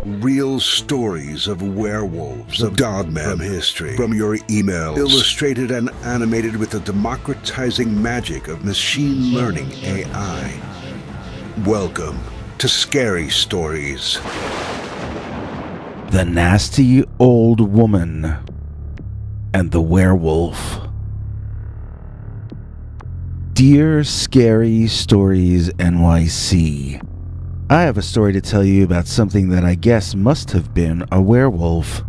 Real stories of werewolves, of Dogman from history, from your emails, illustrated and animated with the democratizing magic of machine learning AI. Welcome to Scary Stories. The Nasty Old Woman and the Werewolf. Dear Scary Stories NYC, I have a story to tell you about something that I guess must have been a werewolf.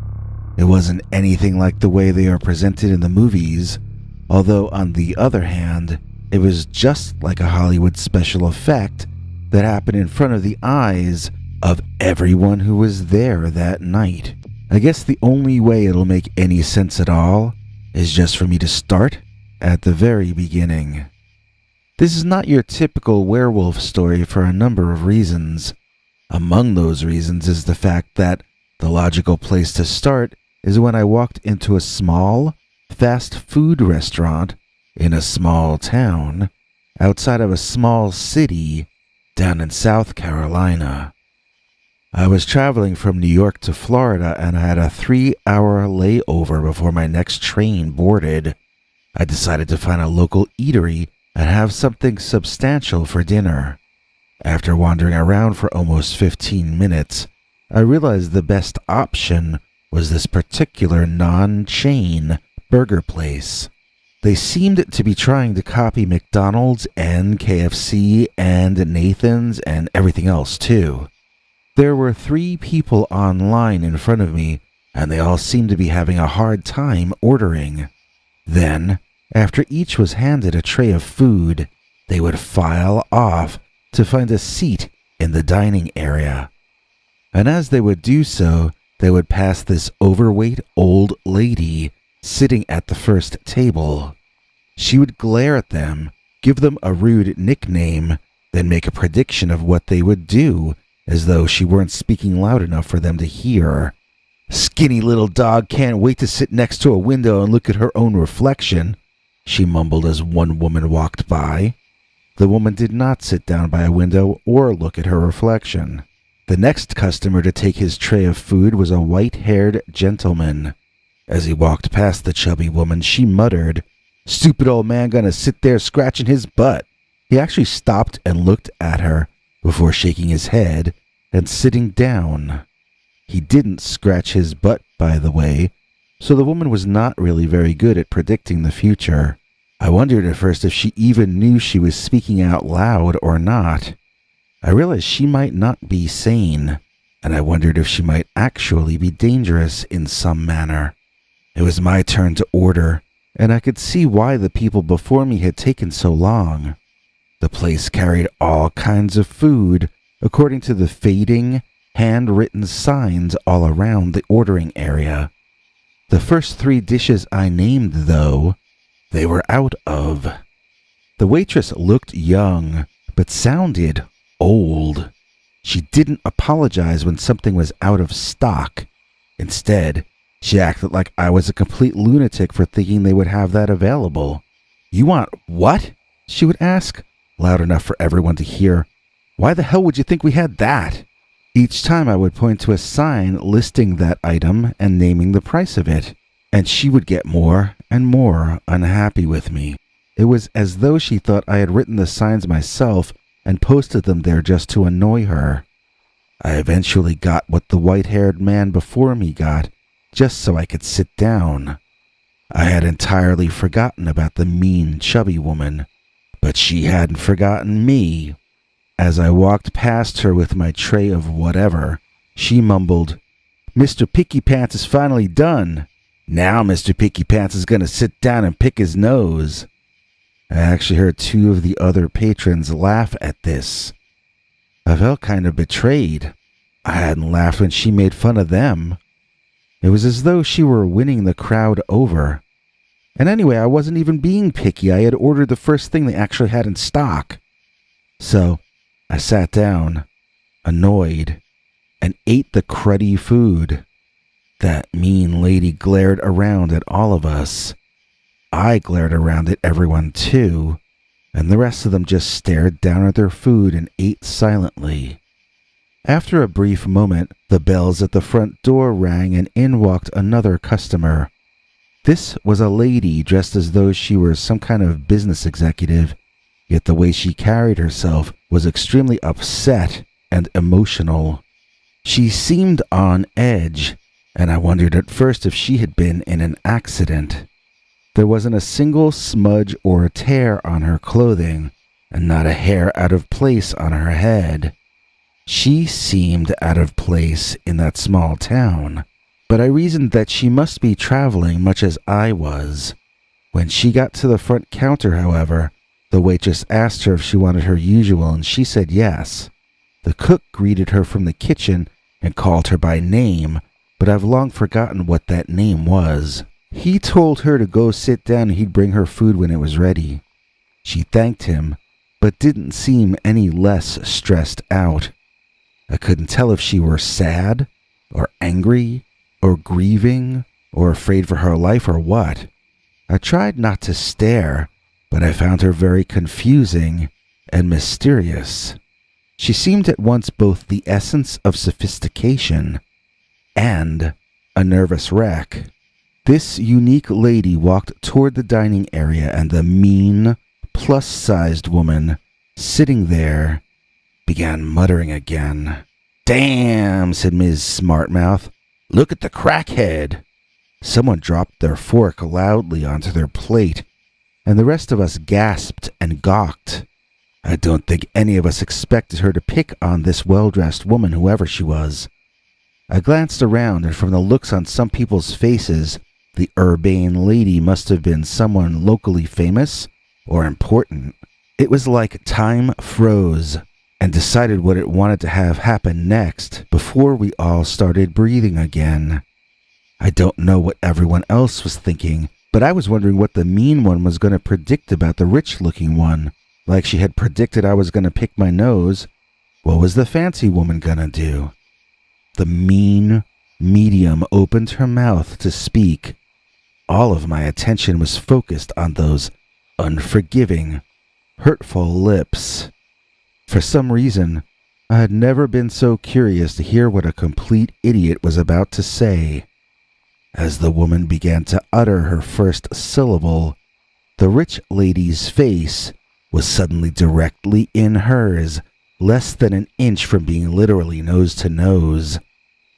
It wasn't anything like the way they are presented in the movies, although on the other hand, it was just like a Hollywood special effect that happened in front of the eyes of everyone who was there that night. I guess the only way it'll make any sense at all is just for me to start at the very beginning. This is not your typical werewolf story for a number of reasons. Among those reasons is the fact that the logical place to start is when I walked into a small, fast food restaurant in a small town outside of a small city down in South Carolina. I was traveling from New York to Florida and I had a 3-hour layover before my next train boarded. I decided to find a local eatery and have something substantial for dinner. After wandering around for almost 15 minutes, I realized the best option was this particular non-chain burger place. They seemed to be trying to copy McDonald's and KFC and Nathan's and everything else too. There were 3 people online in front of me, and they all seemed to be having a hard time ordering. Then, after each was handed a tray of food, they would file off to find a seat in the dining area. And as they would do so, they would pass this overweight old lady sitting at the first table. She would glare at them, give them a rude nickname, then make a prediction of what they would do, as though she weren't speaking loud enough for them to hear. "Skinny little dog can't wait to sit next to a window and look at her own reflection," she mumbled as one woman walked by. The woman did not sit down by a window or look at her reflection. The next customer to take his tray of food was a white-haired gentleman. As he walked past the chubby woman, she muttered, "Stupid old man gonna sit there scratching his butt." He actually stopped and looked at her before shaking his head and sitting down. He didn't scratch his butt, by the way, so the woman was not really very good at predicting the future. I wondered at first if she even knew she was speaking out loud or not. I realized she might not be sane, and I wondered if she might actually be dangerous in some manner. It was my turn to order, and I could see why the people before me had taken so long. The place carried all kinds of food, according to the fading, handwritten signs all around the ordering area. The first 3 dishes I named, though, they were out of. The waitress looked young, but sounded old. She didn't apologize when something was out of stock. Instead, she acted like I was a complete lunatic for thinking they would have that available. "You want what?" she would ask, loud enough for everyone to hear. "Why the hell would you think we had that?" Each time I would point to a sign listing that item and naming the price of it, and she would get more and more unhappy with me. It was as though she thought I had written the signs myself and posted them there just to annoy her. I eventually got what the white-haired man before me got, just so I could sit down. I had entirely forgotten about the mean, chubby woman, but she hadn't forgotten me. As I walked past her with my tray of whatever, she mumbled, "Mr. Picky Pants is finally done. Now Mr. Picky Pants is going to sit down and pick his nose." I actually heard 2 of the other patrons laugh at this. I felt kind of betrayed. I hadn't laughed when she made fun of them. It was as though she were winning the crowd over. And anyway, I wasn't even being picky. I had ordered the first thing they actually had in stock. So I sat down, annoyed, and ate the cruddy food. That mean lady glared around at all of us. I glared around at everyone too, and the rest of them just stared down at their food and ate silently. After a brief moment, the bells at the front door rang and in walked another customer. This was a lady dressed as though she were some kind of business executive, yet the way she carried herself was extremely upset and emotional. She seemed on edge, and I wondered at first if she had been in an accident. There wasn't a single smudge or a tear on her clothing, and not a hair out of place on her head. She seemed out of place in that small town, but I reasoned that she must be traveling much as I was. When she got to the front counter, however, the waitress asked her if she wanted her usual, and she said yes. The cook greeted her from the kitchen and called her by name, but I've long forgotten what that name was. He told her to go sit down and he'd bring her food when it was ready. She thanked him, but didn't seem any less stressed out. I couldn't tell if she were sad, or angry, or grieving, or afraid for her life, or what. I tried not to stare, but I found her very confusing and mysterious. She seemed at once both the essence of sophistication and a nervous wreck. This unique lady walked toward the dining area, and the mean, plus-sized woman sitting there began muttering again. "Damn," said Ms. Smartmouth. "Look at the crackhead." Someone dropped their fork loudly onto their plate, and the rest of us gasped and gawked. I don't think any of us expected her to pick on this well-dressed woman, whoever she was. I glanced around, and from the looks on some people's faces, the urbane lady must have been someone locally famous or important. It was like time froze and decided what it wanted to have happen next before we all started breathing again. I don't know what everyone else was thinking, but I was wondering what the mean one was going to predict about the rich-looking one. Like she had predicted I was going to pick my nose, what was the fancy woman going to do? The mean medium opened her mouth to speak. All of my attention was focused on those unforgiving, hurtful lips. For some reason, I had never been so curious to hear what a complete idiot was about to say. As the woman began to utter her first syllable, the rich lady's face was suddenly directly in hers, less than an inch from being literally nose to nose.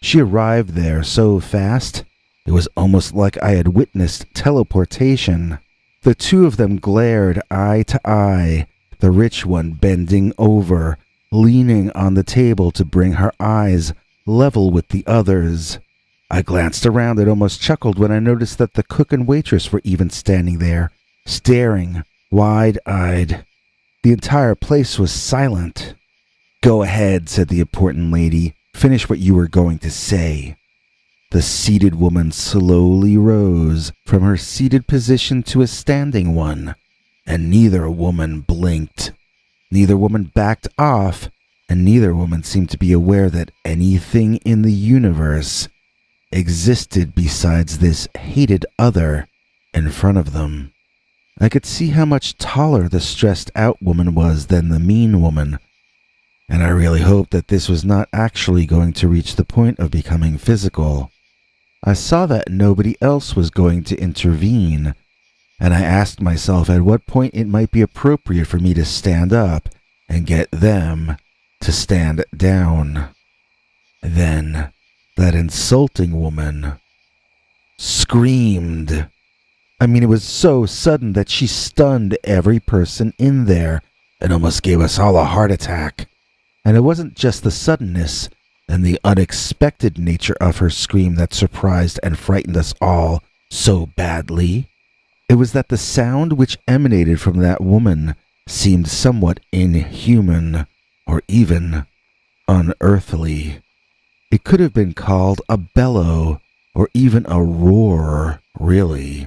She arrived there so fast, it was almost like I had witnessed teleportation. The two of them glared eye to eye, the rich one bending over, leaning on the table to bring her eyes level with the others. I glanced around and almost chuckled when I noticed that the cook and waitress were even standing there, staring, wide-eyed. The entire place was silent. "Go ahead," said the important lady. "Finish what you were going to say." The seated woman slowly rose from her seated position to a standing one, and neither woman blinked. Neither woman backed off, and neither woman seemed to be aware that anything in the universe existed besides this hated other in front of them. I could see how much taller the stressed-out woman was than the mean woman, and I really hoped that this was not actually going to reach the point of becoming physical. I saw that nobody else was going to intervene, and I asked myself at what point it might be appropriate for me to stand up and get them to stand down. Then that insulting woman screamed. I mean, it was so sudden that she stunned every person in there and almost gave us all a heart attack. And it wasn't just the suddenness and the unexpected nature of her scream that surprised and frightened us all so badly. It was that the sound which emanated from that woman seemed somewhat inhuman, or even unearthly. It could have been called a bellow, or even a roar, really.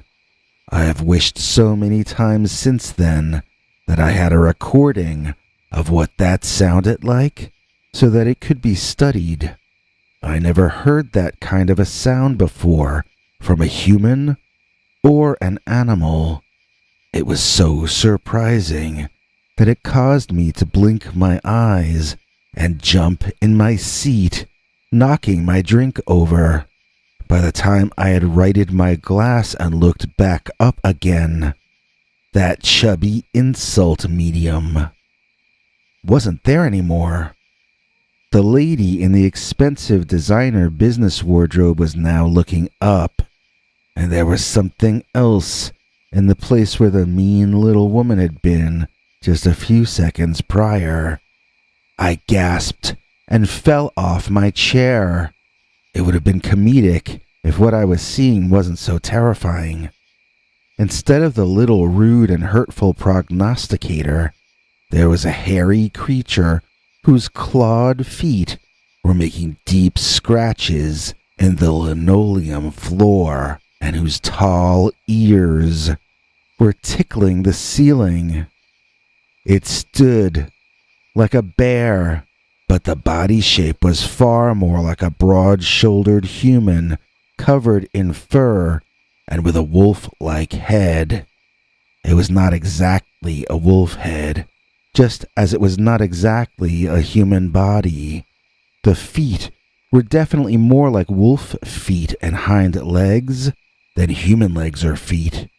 I have wished so many times since then that I had a recording of what that sounded like, so that it could be studied. I never heard that kind of a sound before from a human or an animal. It was so surprising that it caused me to blink my eyes and jump in my seat, knocking my drink over. By the time I had righted my glass and looked back up again, that chubby insult medium wasn't there anymore. The lady in the expensive designer business wardrobe was now looking up, and there was something else in the place where the mean little woman had been just a few seconds prior. I gasped and fell off my chair. It would have been comedic if what I was seeing wasn't so terrifying. Instead of the little rude and hurtful prognosticator, there was a hairy creature whose clawed feet were making deep scratches in the linoleum floor and whose tall ears were tickling the ceiling. It stood like a bear, but the body shape was far more like a broad-shouldered human covered in fur and with a wolf-like head. It was not exactly a wolf head, just as it was not exactly a human body. The feet were definitely more like wolf feet and hind legs than human legs or feet.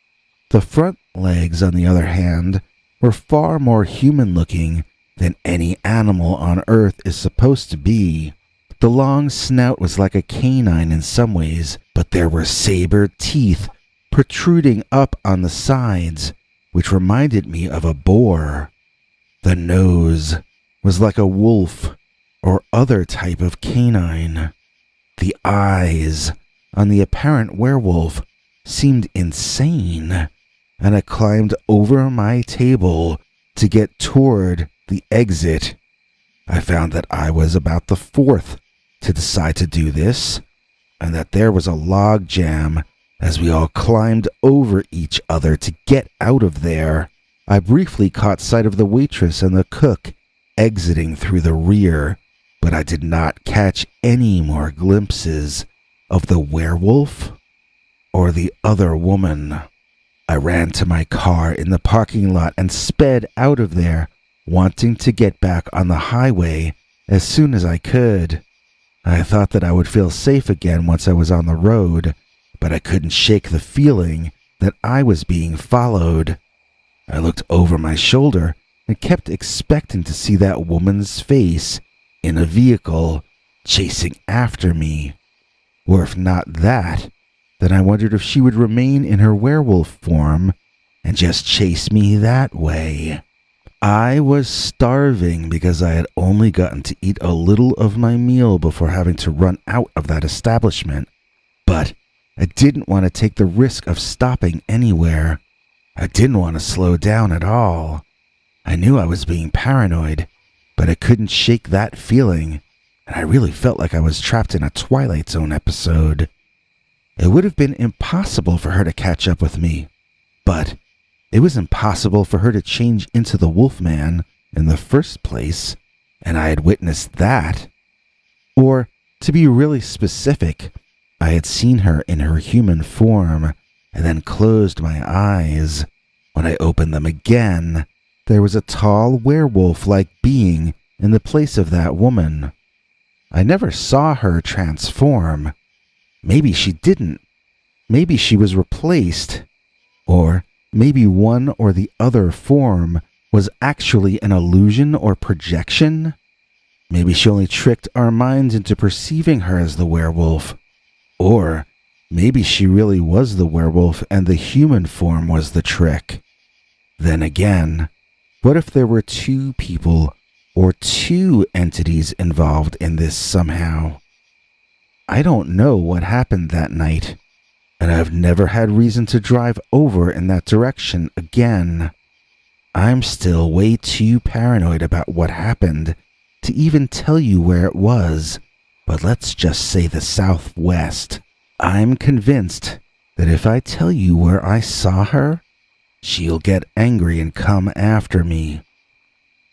The front legs, on the other hand, were far more human-looking than any animal on Earth is supposed to be. The long snout was like a canine in some ways, but there were saber teeth protruding up on the sides, which reminded me of a boar. The nose was like a wolf or other type of canine. The eyes on the apparent werewolf seemed insane, and I climbed over my table to get toward the exit. I found that I was about the fourth to decide to do this, and that there was a log jam as we all climbed over each other to get out of there. I briefly caught sight of the waitress and the cook exiting through the rear, but I did not catch any more glimpses of the werewolf or the other woman. I ran to my car in the parking lot and sped out of there, wanting to get back on the highway as soon as I could. I thought that I would feel safe again once I was on the road, but I couldn't shake the feeling that I was being followed. I looked over my shoulder and kept expecting to see that woman's face in a vehicle chasing after me. Or if not that, then I wondered if she would remain in her werewolf form and just chase me that way. I was starving because I had only gotten to eat a little of my meal before having to run out of that establishment, but I didn't want to take the risk of stopping anywhere. I didn't want to slow down at all. I knew I was being paranoid, but I couldn't shake that feeling, and I really felt like I was trapped in a Twilight Zone episode. It would have been impossible for her to catch up with me, but it was impossible for her to change into the Wolfman in the first place, and I had witnessed that. Or, to be really specific, I had seen her in her human form and then closed my eyes. When I opened them again, there was a tall werewolf-like being in the place of that woman. I never saw her transform. Maybe she didn't. Maybe she was replaced. Or maybe one or the other form was actually an illusion or projection. Maybe she only tricked our minds into perceiving her as the werewolf. Or maybe she really was the werewolf and the human form was the trick. Then again, what if there were two people or two entities involved in this somehow? I don't know what happened that night, and I've never had reason to drive over in that direction again. I'm still way too paranoid about what happened to even tell you where it was, but let's just say the Southwest. I'm convinced that if I tell you where I saw her, she'll get angry and come after me.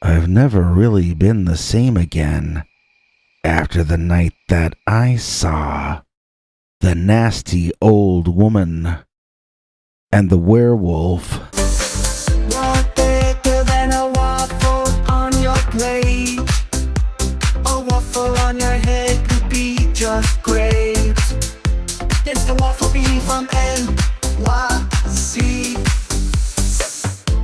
I've never really been the same again after the night that I saw the nasty old woman and the werewolf. What bigger than a waffle on your plate? engraved. It's the waffle beanie from NYC.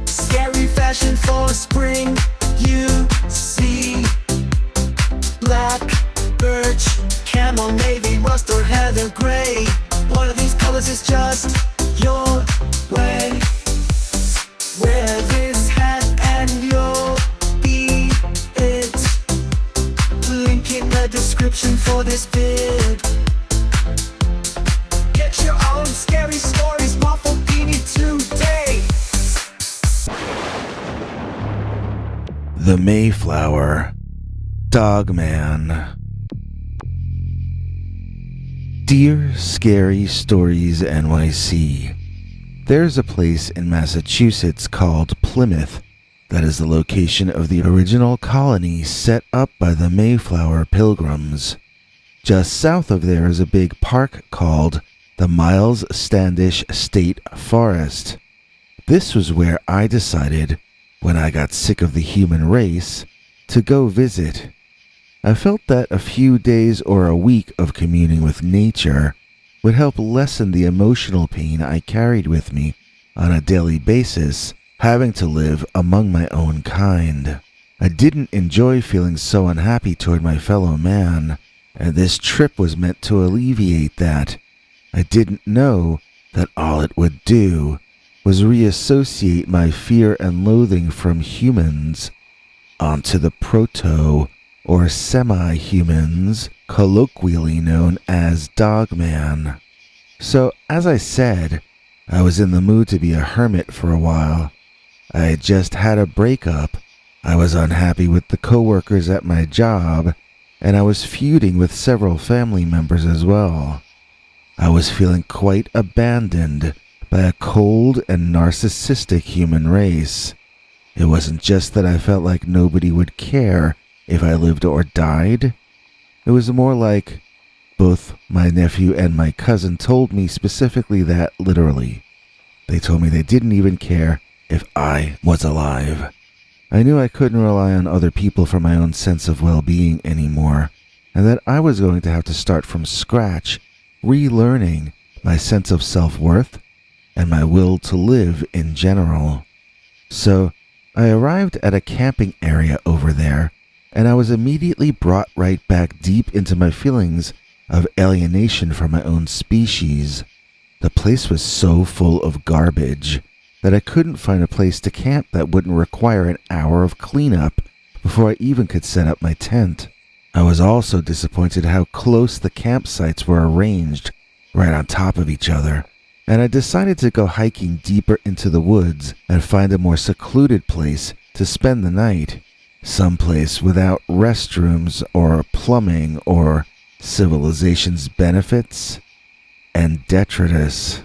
Scary fashion for spring, you see. Black, birch, camel, navy, rust, or heather gray. One of these colors is just your way. Wear this hat and you'll be it. Link in the description for this vid. Get your own scary stories, waffle beanie today. The Mayflower. Dogman. Dear Scary Stories NYC, there's a place in Massachusetts called Plymouth that is the location of the original colony set up by the Mayflower Pilgrims. Just south of there is a big park called the Miles Standish State Forest. This was where I decided, when I got sick of the human race, to go visit. I felt that a few days or a week of communing with nature would help lessen the emotional pain I carried with me on a daily basis, having to live among my own kind. I didn't enjoy feeling so unhappy toward my fellow man, and this trip was meant to alleviate that. I didn't know that all it would do was reassociate my fear and loathing from humans onto the proto or semi-humans, colloquially known as Dogman. So, as I said, I was in the mood to be a hermit for a while. I had just had a breakup, I was unhappy with the coworkers at my job, and I was feuding with several family members as well. I was feeling quite abandoned by a cold and narcissistic human race. It wasn't just that I felt like nobody would care if I lived or died. It was more like both my nephew and my cousin told me specifically that, literally. They told me they didn't even care if I was alive. I knew I couldn't rely on other people for my own sense of well-being anymore, and that I was going to have to start from scratch, relearning my sense of self-worth and my will to live in general. So, I arrived at a camping area over there, and I was immediately brought right back deep into my feelings of alienation from my own species. The place was so full of garbage that I couldn't find a place to camp that wouldn't require an hour of cleanup before I even could set up my tent. I was also disappointed how close the campsites were arranged, right on top of each other, and I decided to go hiking deeper into the woods and find a more secluded place to spend the night. Someplace without restrooms or plumbing or civilization's benefits and detritus.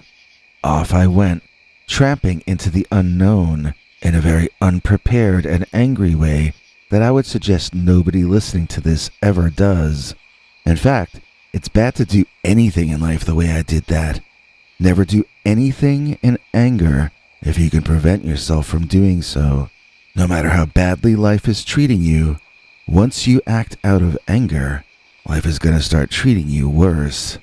Off I went, tramping into the unknown in a very unprepared and angry way that I would suggest nobody listening to this ever does. In fact, it's bad to do anything in life the way I did that. Never do anything in anger if you can prevent yourself from doing so. No matter how badly life is treating you, once you act out of anger, life is going to start treating you worse.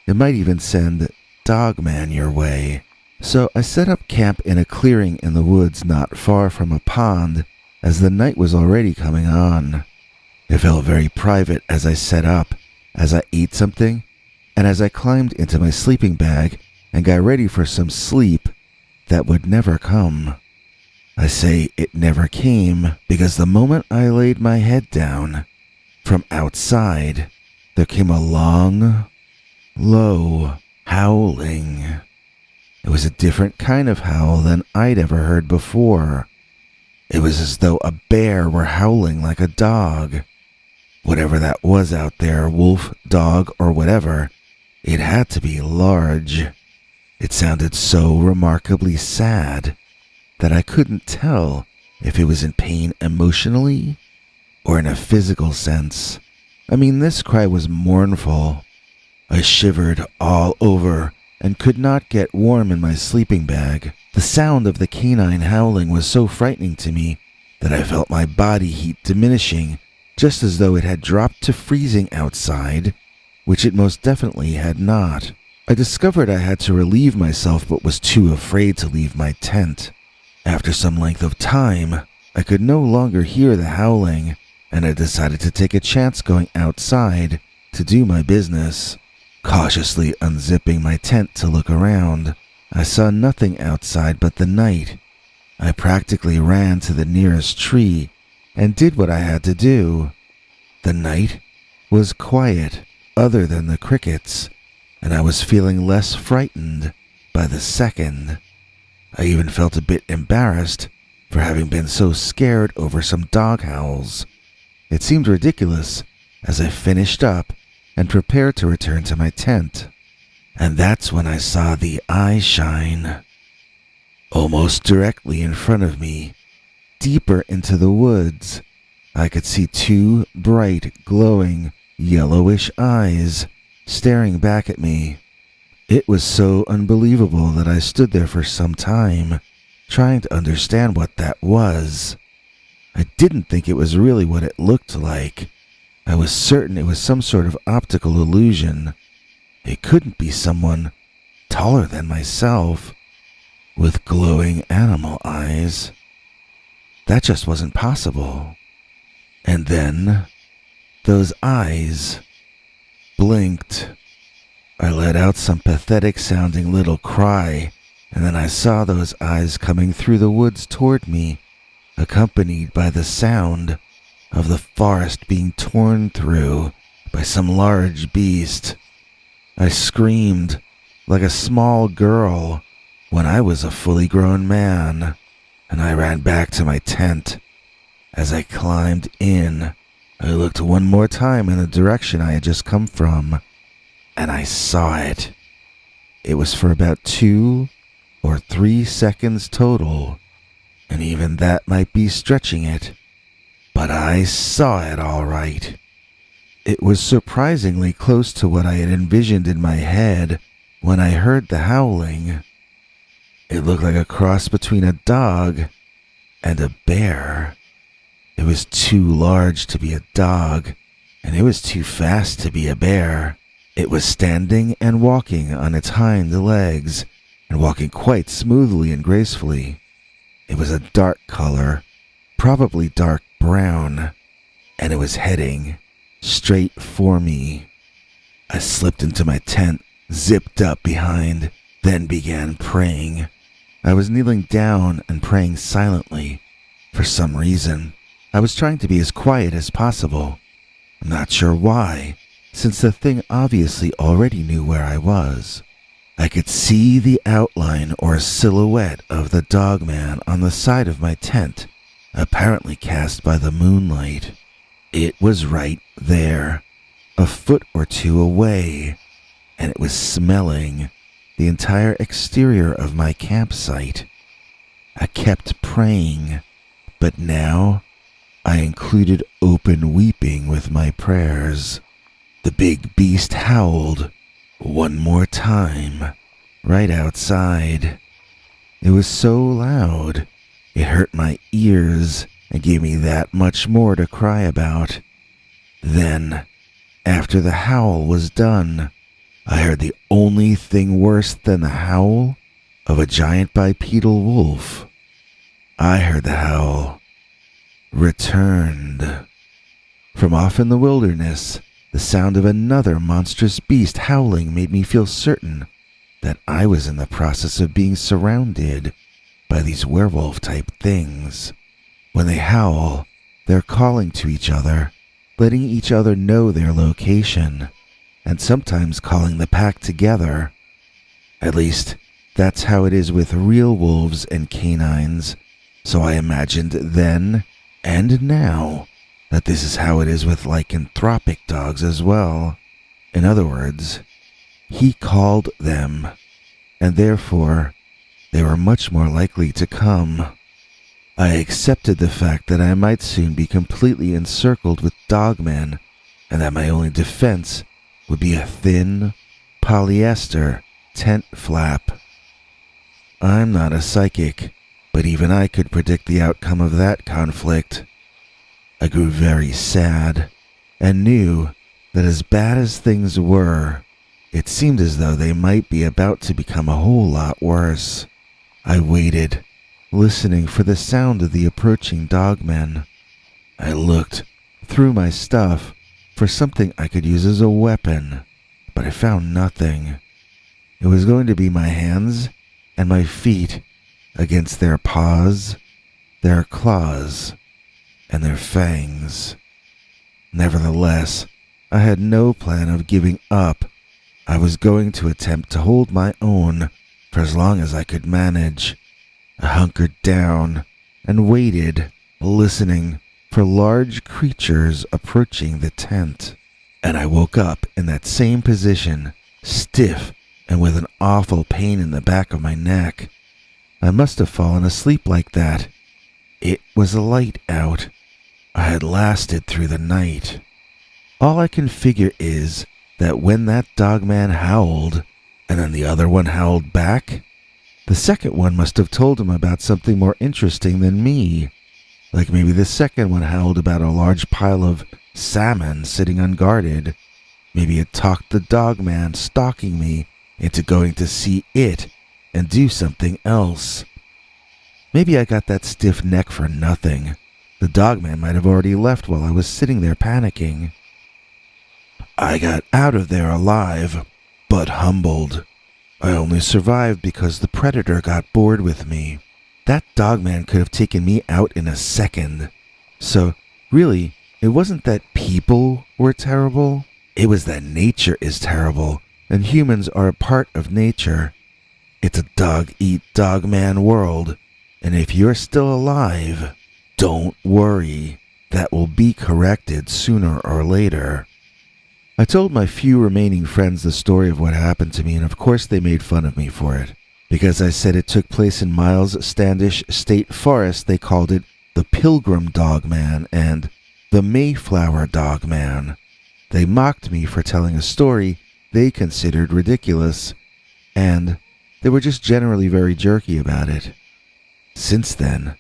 It might even send Dogman your way. So I set up camp in a clearing in the woods not far from a pond, as the night was already coming on. It felt very private as I set up, as I ate something, and as I climbed into my sleeping bag and got ready for some sleep that would never come. I say it never came because the moment I laid my head down, from outside, there came a long, low howling. It was a different kind of howl than I'd ever heard before. It was as though a bear were howling like a dog. Whatever that was out there, wolf, dog, or whatever, it had to be large. It sounded so remarkably sad that I couldn't tell if it was in pain emotionally or in a physical sense. I mean, this cry was mournful. I shivered all over and could not get warm in my sleeping bag. The sound of the canine howling was so frightening to me that I felt my body heat diminishing, just as though it had dropped to freezing outside which it most definitely had not. I discovered I had to relieve myself but was too afraid to leave my tent. After some length of time, I could no longer hear the howling, and I decided to take a chance going outside to do my business. Cautiously unzipping my tent to look around, I saw nothing outside but the night. I practically ran to the nearest tree and did what I had to do. The night was quiet other than the crickets, and I was feeling less frightened by the second. I even felt a bit embarrassed for having been so scared over some dog howls. It seemed ridiculous as I finished up and prepared to return to my tent. And that's when I saw the eye shine. Almost directly in front of me, deeper into the woods, I could see two bright, glowing, yellowish eyes staring back at me. It was so unbelievable that I stood there for some time, trying to understand what that was. I didn't think it was really what it looked like. I was certain it was some sort of optical illusion. It couldn't be someone taller than myself, with glowing animal eyes. That just wasn't possible. And then, those eyes blinked. I let out some pathetic-sounding little cry, and then I saw those eyes coming through the woods toward me, accompanied by the sound of the forest being torn through by some large beast. I screamed like a small girl when I was a fully grown man, and I ran back to my tent. As I climbed in, I looked one more time in the direction I had just come from, and I saw it. It was for about 2 or 3 seconds total, and even that might be stretching it, but I saw it all right. It was surprisingly close to what I had envisioned in my head when I heard the howling. It looked like a cross between a dog and a bear. It was too large to be a dog, and it was too fast to be a bear. It was standing and walking on its hind legs, and walking quite smoothly and gracefully. It was a dark color, probably dark brown, and it was heading straight for me. I slipped into my tent, zipped up behind, then began praying. I was kneeling down and praying silently. For some reason, I was trying to be as quiet as possible. I'm not sure why, since the thing obviously already knew where I was. I could see the outline or silhouette of the Dogman on the side of my tent, apparently cast by the moonlight. It was right there, a foot or two away, and it was smelling the entire exterior of my campsite. I kept praying, but now I included open weeping with my prayers. The big beast howled one more time, right outside. It was so loud, it hurt my ears and gave me that much more to cry about. Then, after the howl was done, I heard the only thing worse than the howl of a giant bipedal wolf. I heard the howl returned. From off in the wilderness, the sound of another monstrous beast howling made me feel certain that I was in the process of being surrounded by these werewolf-type things. When they howl, they're calling to each other, letting each other know their location, and sometimes calling the pack together. At least, that's how it is with real wolves and canines, so I imagined then and now that this is how it is with lycanthropic dogs as well. In other words, he called them, and therefore they were much more likely to come. I accepted the fact that I might soon be completely encircled with dogmen, and that my only defense would be a thin, polyester tent flap. I'm not a psychic, but even I could predict the outcome of that conflict. I grew very sad, and knew that as bad as things were, it seemed as though they might be about to become a whole lot worse. I waited, listening for the sound of the approaching dogmen. I looked through my stuff for something I could use as a weapon, but I found nothing. It was going to be my hands and my feet against their paws, their claws, and their fangs. Nevertheless, I had no plan of giving up. I was going to attempt to hold my own for as long as I could manage. I hunkered down and waited, listening for large creatures approaching the tent. And I woke up in that same position, stiff and with an awful pain in the back of my neck. I must have fallen asleep like that. It was light out. I had lasted through the night. All I can figure is that when that dogman howled, and then the other one howled back, the second one must have told him about something more interesting than me. Like maybe the second one howled about a large pile of salmon sitting unguarded. Maybe it talked the dogman stalking me into going to see it and do something else. Maybe I got that stiff neck for nothing. The dogman might have already left while I was sitting there panicking. I got out of there alive, but humbled. I only survived because the predator got bored with me. That dogman could have taken me out in a second. So, really, it wasn't that people were terrible. It was that nature is terrible, and humans are a part of nature. It's a dog-eat-dogman world, and if you're still alive, don't worry. That will be corrected sooner or later. I told my few remaining friends the story of what happened to me, and of course they made fun of me for it. Because I said it took place in Miles Standish State Forest, they called it the Pilgrim Dogman and the Mayflower Dogman. They mocked me for telling a story they considered ridiculous, and they were just generally very jerky about it. Since then,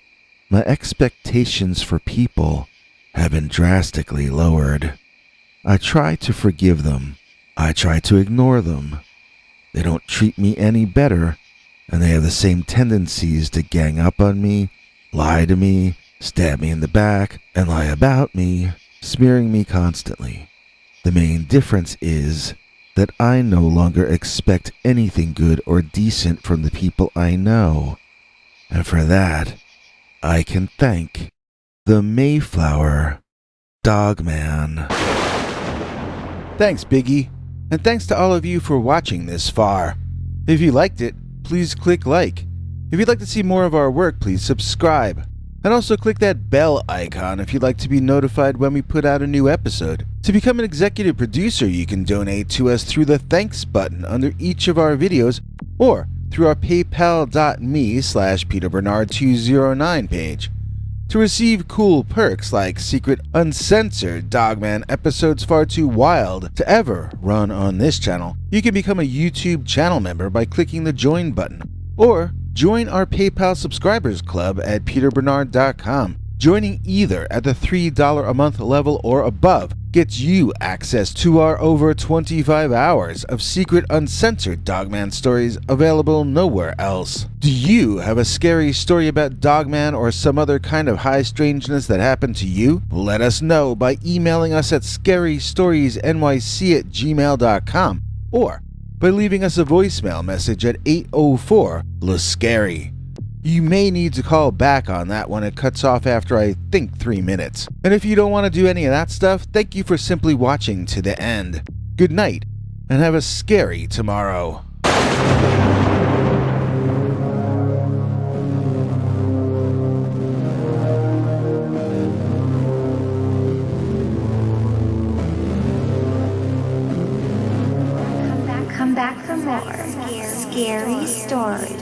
my expectations for people have been drastically lowered. I try to forgive them. I try to ignore them. They don't treat me any better, and they have the same tendencies to gang up on me, lie to me, stab me in the back, and lie about me, smearing me constantly. The main difference is that I no longer expect anything good or decent from the people I know, and for that, I can thank the Mayflower Dogman. Thanks, Biggie, and thanks to all of you for watching this far. If you liked it, please click like. If you'd like to see more of our work, please subscribe. And also click that bell icon if you'd like to be notified when we put out a new episode. To become an executive producer, you can donate to us through the thanks button under each of our videos or through our paypal.me/PeterBernard209 page. To receive cool perks like secret uncensored Dogman episodes far too wild to ever run on this channel, you can become a YouTube channel member by clicking the join button, or join our PayPal subscribers club at peterbernard.com. Joining either at the $3 a month level or above gets you access to our over 25 hours of secret uncensored Dogman stories available nowhere else. Do you have a scary story about Dogman or some other kind of high strangeness that happened to you? Let us know by emailing us at scarystoriesnyc@gmail.com or by leaving us a voicemail message at 804-LA-SCARY. You may need to call back on that one. It cuts off after, I think, 3 minutes. And if you don't want to do any of that stuff, thank you for simply watching to the end. Good night, and have a scary tomorrow. Come back for more scary stories.